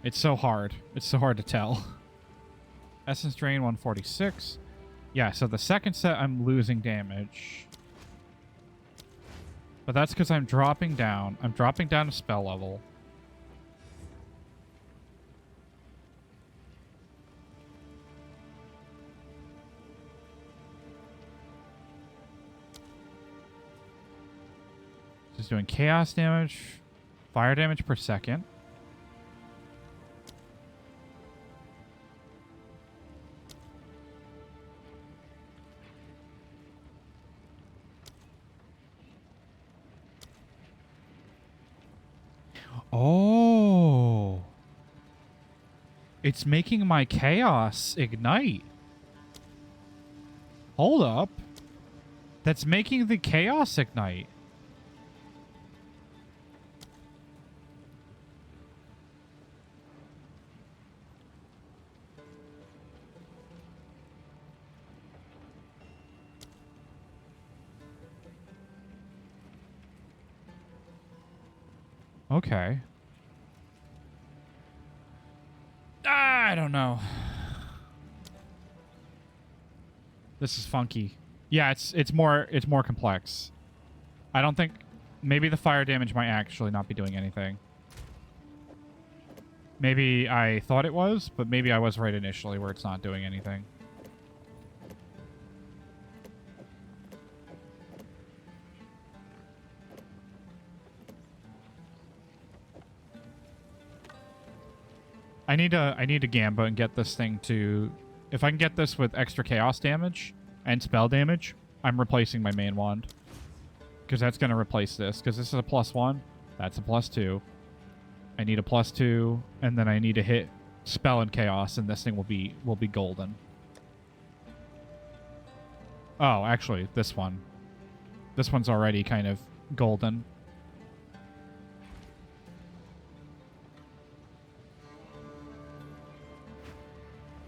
It's so hard. It's so hard to tell. Essence Drain 146. Yeah, so the second set I'm losing damage. But that's because I'm dropping down. I'm dropping down to spell level. Just doing chaos damage, fire damage per second. Oh. It's making my chaos ignite. Hold up. That's making the chaos ignite. Okay. I don't know. This is funky. Yeah, it's more complex. I don't think maybe the fire damage might actually not be doing anything. Maybe I thought it was, but maybe I was right initially where it's not doing anything. I need to Gamba and get this thing to... If I can get this with extra chaos damage and spell damage, I'm replacing my main wand. Because that's going to replace this. Because this is a +1. That's a +2. I need a +2. And then I need to hit spell and chaos, and this thing will be golden. Oh, actually, this one. This one's already kind of golden.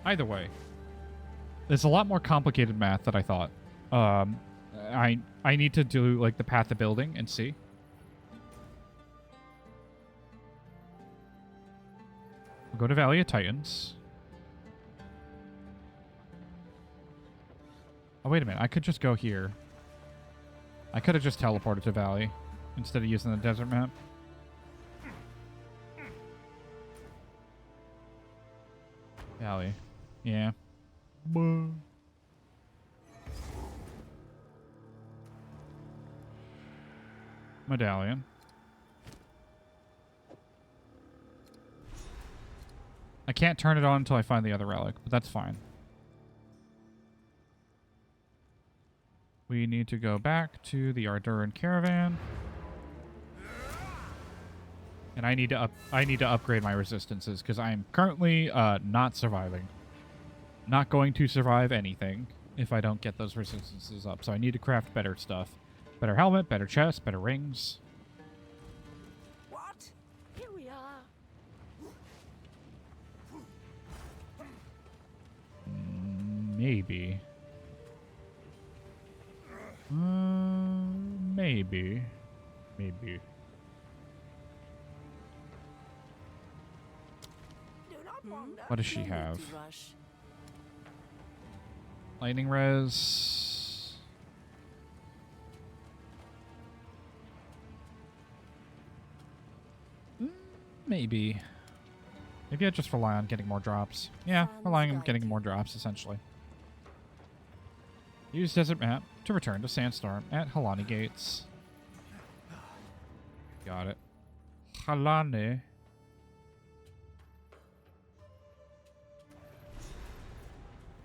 Either way, it's a lot more complicated math than I thought. I need to do like the path of building and see. We'll go to Valley of Titans. Oh, wait a minute. I could just go here. I could have just teleported to Valley instead of using the desert map. Valley. Yeah. Medallion. I can't turn it on until I find the other relic, but that's fine. We need to go back to the Arduran caravan. And I need to upgrade my resistances because I'm currently not surviving. Not going to survive anything if I don't get those resistances up. So I need to craft better stuff. Better helmet, better chest, better rings. What? Here we are. Maybe. Maybe. Maybe. What does she have? Lightning res. Maybe. Maybe I just rely on getting more drops. Yeah, relying on getting more drops, essentially. Use desert map to return to Sandstorm at Halani Gates. Got it. Halani.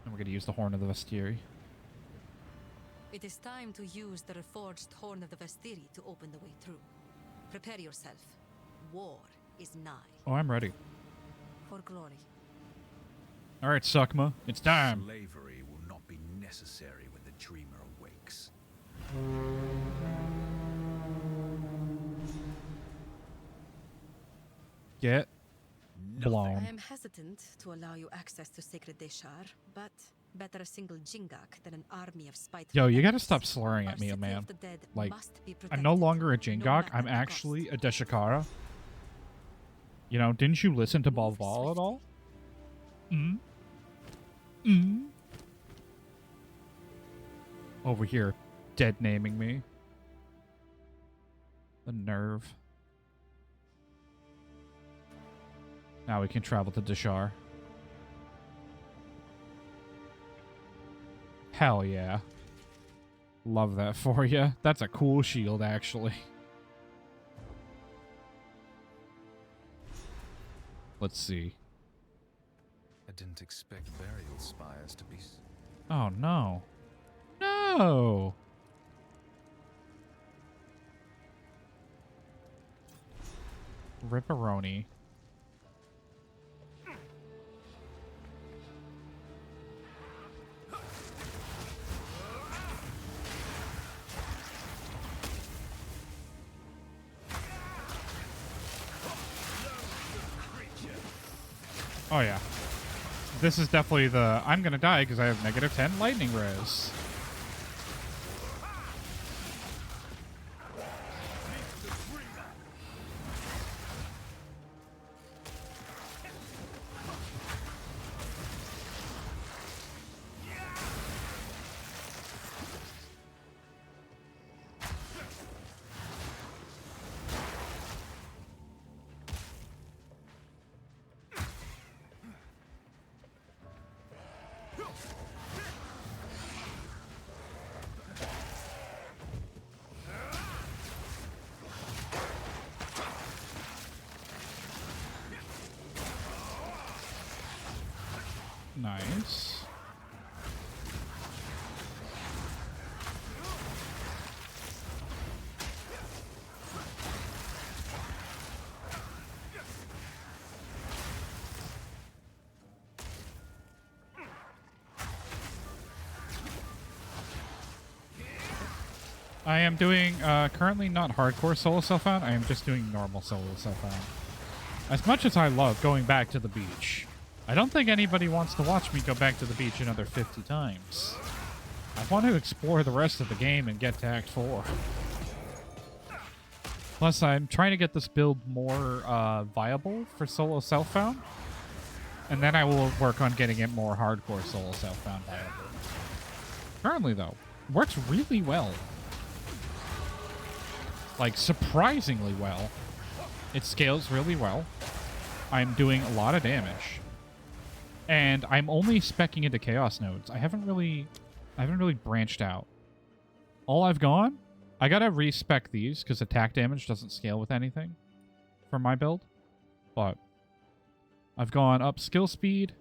And we're going to use the Horn of the Vestiri. It is time to use the reforged Horn of the Vestiri to open the way through. Prepare yourself. War is nigh. Oh, I'm ready. For glory. All right, Sukma, it's time. Slavery will not be necessary when the dreamer awakes. Get blown. I am hesitant to allow you access to Sacred Deshar, but better a single Jingak than an army of spiteful Yo, you gotta enemies. stop slurring at Our me, city man. of the dead Like, must be I'm no protected, longer a no Jingok. matter I'm the actually cost. a Deshakara. You know, didn't you listen to Ball Ball at all? Mm? Mm? Over here, dead naming me. The nerve. Now we can travel to Dashar. Hell yeah. Love that for you. That's a cool shield, actually. Let's see. I didn't expect burial spires to be... Oh, no. No! Ripperoni. Oh, yeah. This is definitely the... I'm gonna die because I have -10 lightning res. Nice. I am doing, currently not hardcore solo self-found, I am just doing normal solo self-found. As much as I love going back to the beach, I don't think anybody wants to watch me go back to the beach another 50 times. I want to explore the rest of the game and get to Act 4. Plus, I'm trying to get this build more viable for solo self-found. And then I will work on getting it more hardcore solo self-found viable. Currently, though, works really well. Like, surprisingly well. It scales really well. I'm doing a lot of damage. And I'm only speccing into chaos nodes. I haven't really branched out. All I've gone, I gotta respec these because attack damage doesn't scale with anything for my build. But I've gone up skill speed.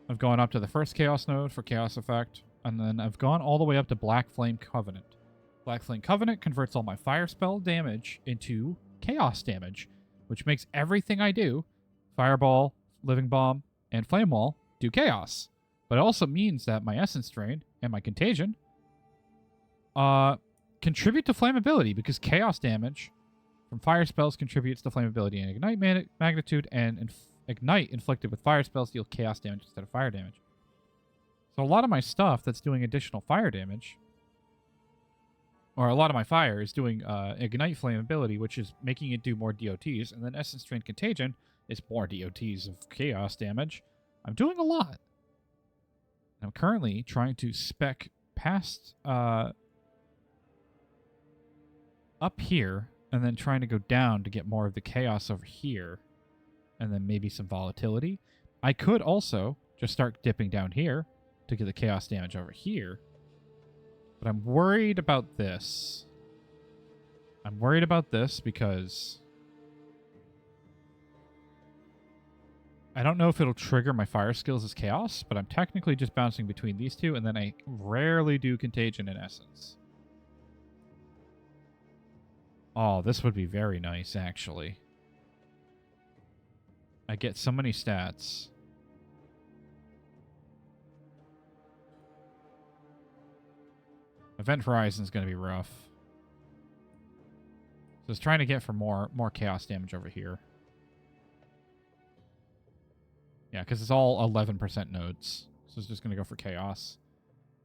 I've gone up to the first chaos node for chaos effect. And then I've gone all the way up to Black Flame Covenant. Black Flame Covenant converts all my fire spell damage into chaos damage, which makes everything I do, Fireball, Living Bomb, and Flame Wall, do chaos. But it also means that my Essence Drain and my Contagion contribute to flammability, because chaos damage from fire spells contributes to flammability and ignite magnitude, and ignite inflicted with fire spells deal chaos damage instead of fire damage. So a lot of my stuff that's doing additional fire damage, or a lot of my fire is doing ignite flammability, which is making it do more DOTs, and then Essence Drain Contagion is more DOTs of chaos damage. I'm doing a lot. I'm currently trying to spec past up here, and then trying to go down to get more of the chaos over here, and then maybe some volatility. I could also just start dipping down here to get the chaos damage over here. But I'm worried about this. I'm worried about this because I don't know if it'll trigger my fire skills as chaos, but I'm technically just bouncing between these two, and then I rarely do Contagion in Essence. Oh, this would be very nice, actually. I get so many stats. Event Horizon is going to be rough. So it's trying to get for more chaos damage over here. Yeah, because it's all 11% nodes. So it's just going to go for chaos.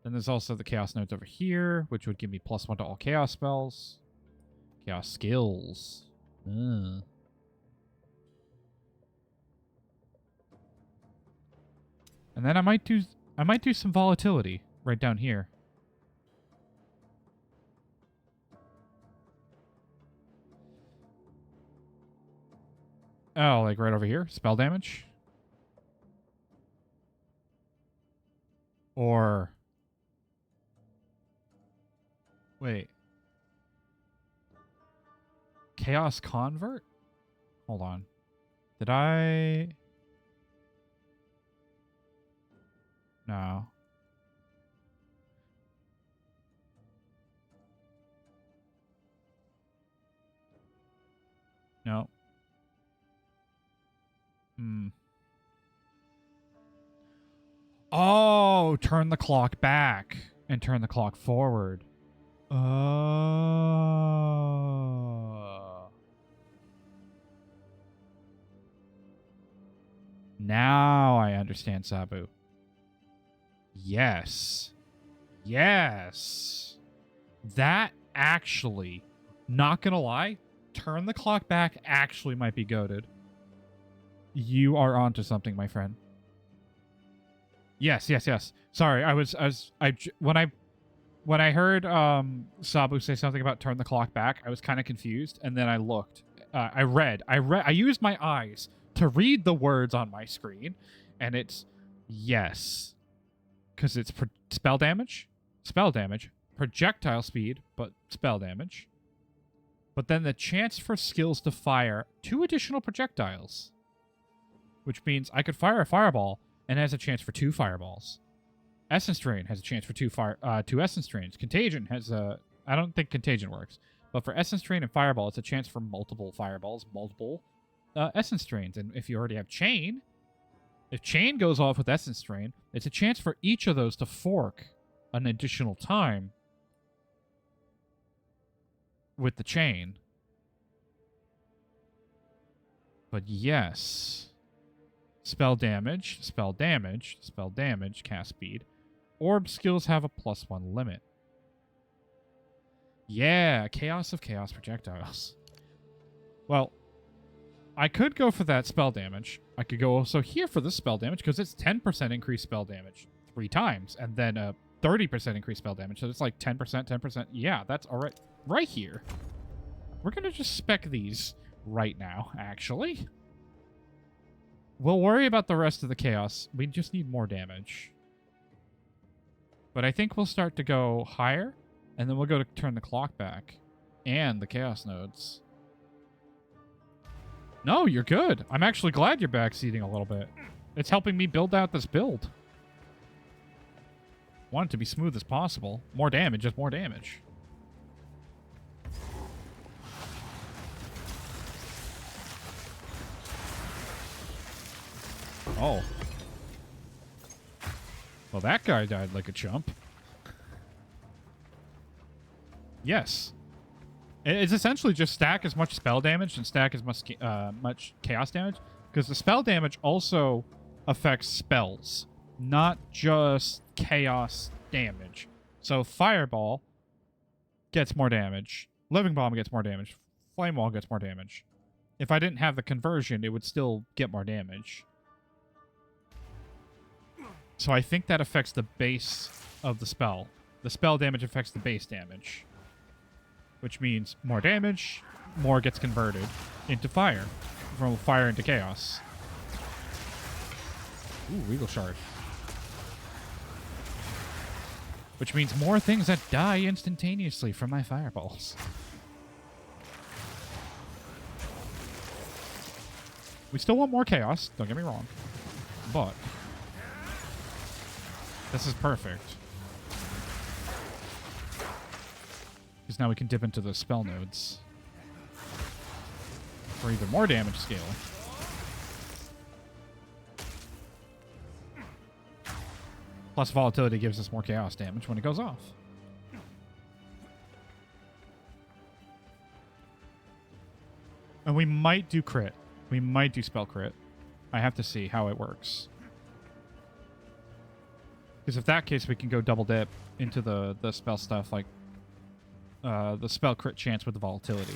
Then there's also the chaos nodes over here, which would give me +1 to all chaos spells. Chaos skills. And then I might do some volatility right down here. Oh, like right over here? Spell damage? Or... Wait. Chaos Convert? Hold on. Did I... No. No. Oh, turn the clock back and turn the clock forward. Oh. Now I understand, Sabu. Yes. Yes. That actually, not gonna lie, turn the clock back actually might be goated. You are onto something, my friend. Yes. Sorry, when I heard Sabu say something about turn the clock back, I was kind of confused, and then I looked. I used my eyes to read the words on my screen, and it's yes. Because it's spell damage, projectile speed, but spell damage. But then the chance for skills to fire 2 additional projectiles. Which means I could fire a fireball and it has a chance for 2 fireballs. Essence Drain has a chance for 2 Essence Drains. Contagion has a... I don't think Contagion works. But for Essence Drain and Fireball, it's a chance for multiple fireballs, multiple Essence Drains. And if you already have Chain... If Chain goes off with Essence Drain, it's a chance for each of those to fork an additional time with the Chain. But yes. Spell damage, cast speed. Orb skills have a +1 limit. Yeah, Chaos of Chaos projectiles. Well, I could go for that spell damage. I could go also here for this spell damage because it's 10% increased spell damage 3 times, and then a 30% increased spell damage. So it's like 10%, 10%. Yeah, that's all right. Right here. We're going to just spec these right now, actually. We'll worry about the rest of the chaos. We just need more damage. But I think we'll start to go higher, and then we'll go to turn the clock back. And the chaos nodes. No, you're good. I'm actually glad you're backseating a little bit. It's helping me build out this build. Want it to be smooth as possible. More damage, just more damage. Oh. Well, that guy died like a chump. Yes. It's essentially just stack as much spell damage and stack as much chaos damage. Because the spell damage also affects spells, not just chaos damage. So Fireball gets more damage. Living Bomb gets more damage. Flame Wall gets more damage. If I didn't have the conversion, it would still get more damage. So I think that affects the base of the spell. The spell damage affects the base damage. Which means more damage, more gets converted into fire. From fire into chaos. Ooh, Regal Shard. Which means more things that die instantaneously from my fireballs. We still want more chaos, don't get me wrong. But this is perfect. Because now we can dip into the spell nodes. For even more damage scale. Plus volatility gives us more chaos damage when it goes off. And we might do crit. We might do spell crit. I have to see how it works. Because if that case, we can go double dip into the spell stuff, like the spell crit chance with the volatility.